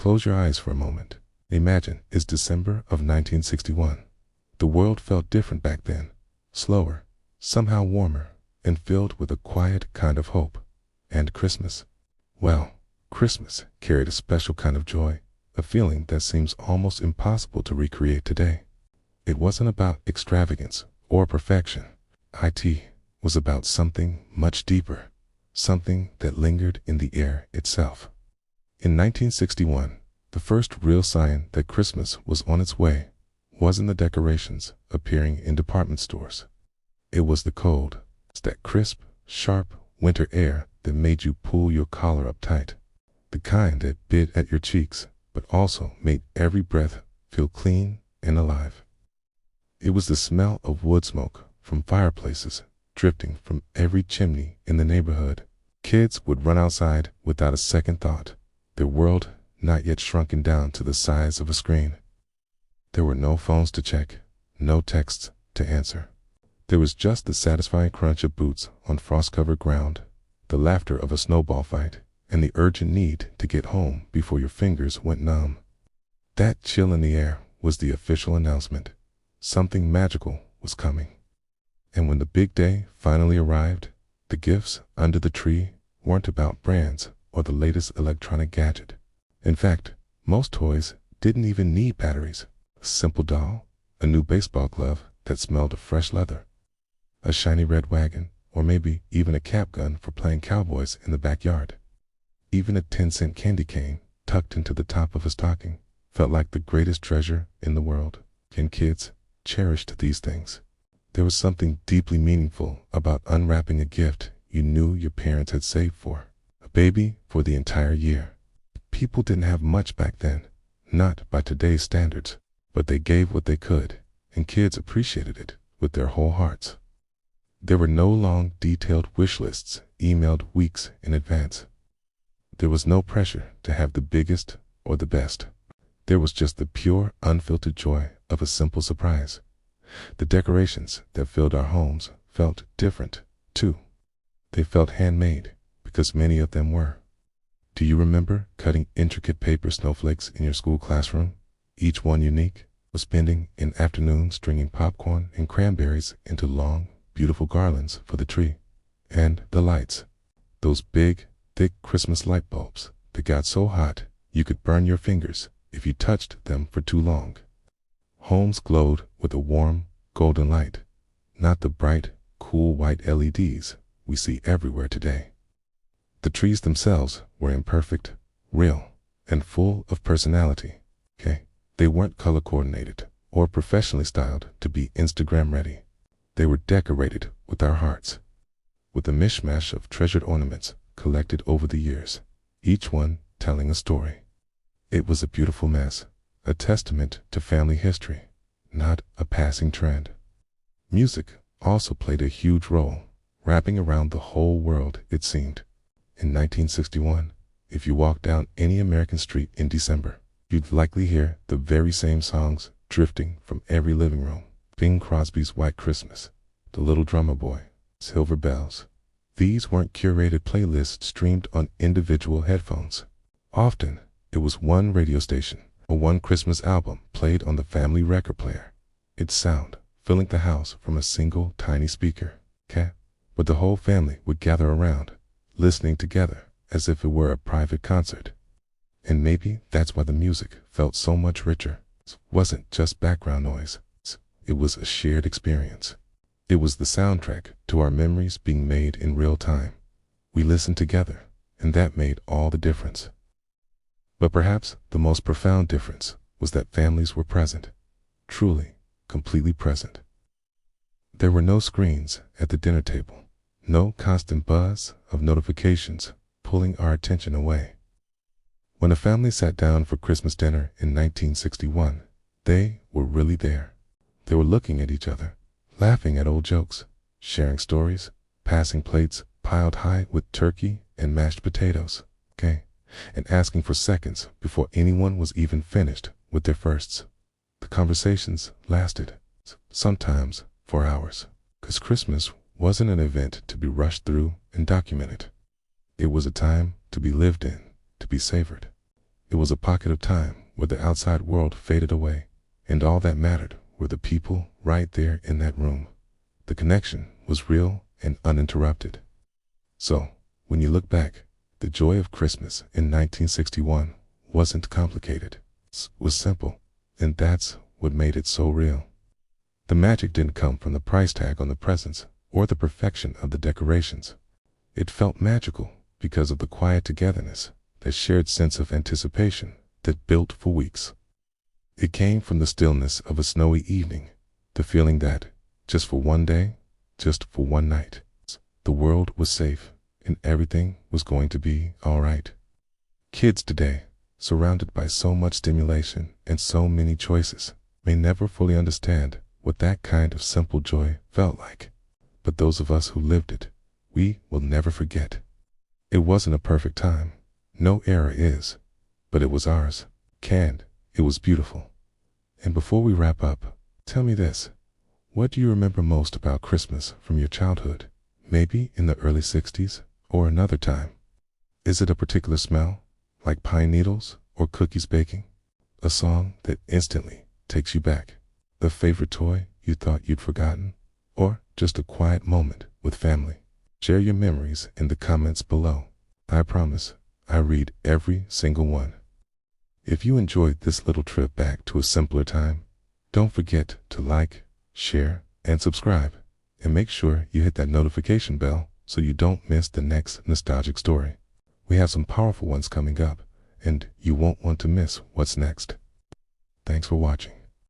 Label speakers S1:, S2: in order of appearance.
S1: Close your eyes for a moment. Imagine it's December of 1961. The world felt different back then, slower, somehow warmer, and filled with a quiet kind of hope. And Christmas? Well, Christmas carried a special kind of joy, a feeling that seems almost impossible to recreate today. It wasn't about extravagance or perfection. It was about something much deeper, something that lingered in the air itself. In 1961, the first real sign that Christmas was on its way wasn't the decorations appearing in department stores. It was the cold. It's that crisp, sharp winter air that made you pull your collar up tight. The kind that bit at your cheeks, but also made every breath feel clean and alive. It was the smell of wood smoke from fireplaces drifting from every chimney in the neighborhood. Kids would run outside without a second thought, their world not yet shrunken down to the size of a screen. There were no phones to check, no texts to answer. There was just the satisfying crunch of boots on frost-covered ground, the laughter of a snowball fight, and the urgent need to get home before your fingers went numb. That chill in the air was the official announcement. Something magical was coming. And when the big day finally arrived, the gifts under the tree weren't about brands or the latest electronic gadget. In fact, most toys didn't even need batteries. A simple doll, a new baseball glove that smelled of fresh leather, a shiny red wagon, or maybe even a cap gun for playing cowboys in the backyard. Even a 10-cent candy cane tucked into the top of a stocking felt like the greatest treasure in the world, and kids cherished these things. There was something deeply meaningful about unwrapping a gift you knew your parents had saved for, a baby for the entire year. People didn't have much back then, not by today's standards, but they gave what they could, and kids appreciated it with their whole hearts. There were no long, detailed wish lists emailed weeks in advance. There was no pressure to have the biggest or the best. There was just the pure, unfiltered joy of a simple surprise. The decorations that filled our homes felt different, too. They felt handmade, because many of them were. Do you remember cutting intricate paper snowflakes in your school classroom, each one unique, or spending an afternoon stringing popcorn and cranberries into long, beautiful garlands for the tree? And the lights, those big, thick Christmas light bulbs that got so hot you could burn your fingers if you touched them for too long. Homes glowed with a warm, golden light, not the bright, cool white LEDs we see everywhere today. The trees themselves were imperfect, real, and full of personality. They weren't color coordinated or professionally styled to be Instagram ready. They were decorated with our hearts, with a mishmash of treasured ornaments collected over the years, each one telling a story. It was a beautiful mess, a testament to family history, not a passing trend. Music also played a huge role, wrapping around the whole world, it seemed. In 1961, if you walked down any American street in December, you'd likely hear the very same songs drifting from every living room. Bing Crosby's White Christmas, The Little Drummer Boy, Silver Bells. These weren't curated playlists streamed on individual headphones. Often, it was one radio station or one Christmas album played on the family record player, its sound filling the house from a single tiny speaker. But the whole family would gather around, listening together as if it were a private concert. And maybe that's why the music felt so much richer. It wasn't just background noise. It was a shared experience. It was the soundtrack to our memories being made in real time. We listened together, and that made all the difference. But perhaps the most profound difference was that families were present, truly, completely present. There were no screens at the dinner table, no constant buzz of notifications pulling our attention away. When a family sat down for Christmas dinner in 1961, they were really there. They were looking at each other, laughing at old jokes, sharing stories, passing plates piled high with turkey and mashed potatoes, and asking for seconds before anyone was even finished with their firsts. The conversations lasted, sometimes for hours, because Christmas wasn't an event to be rushed through and documented. It was a time to be lived in, to be savored. It was a pocket of time where the outside world faded away, and all that mattered were the people right there in that room. The connection was real and uninterrupted. So, when you look back, the joy of Christmas in 1961 wasn't complicated. It was simple, and that's what made it so real. The magic didn't come from the price tag on the presents or the perfection of the decorations. It felt magical because of the quiet togetherness, that shared sense of anticipation that built for weeks. It came from the stillness of a snowy evening, the feeling that, just for one day, just for one night, the world was safe and everything was going to be all right. Kids today, surrounded by so much stimulation and so many choices, may never fully understand what that kind of simple joy felt like. But those of us who lived it, we will never forget. It wasn't a perfect time. No era is. But it was ours. And it was beautiful. And before we wrap up, tell me this. What do you remember most about Christmas from your childhood? Maybe in the early 60s or another time. Is it a particular smell, like pine needles or cookies baking? A song that instantly takes you back? A favorite toy you thought you'd forgotten? Or just a quiet moment with family? Share your memories in the comments below. I promise I read every single one. If you enjoyed this little trip back to a simpler time, don't forget to like, share, and subscribe. And make sure you hit that notification bell so you don't miss the next nostalgic story. We have some powerful ones coming up, and you won't want to miss what's next. Thanks for watching.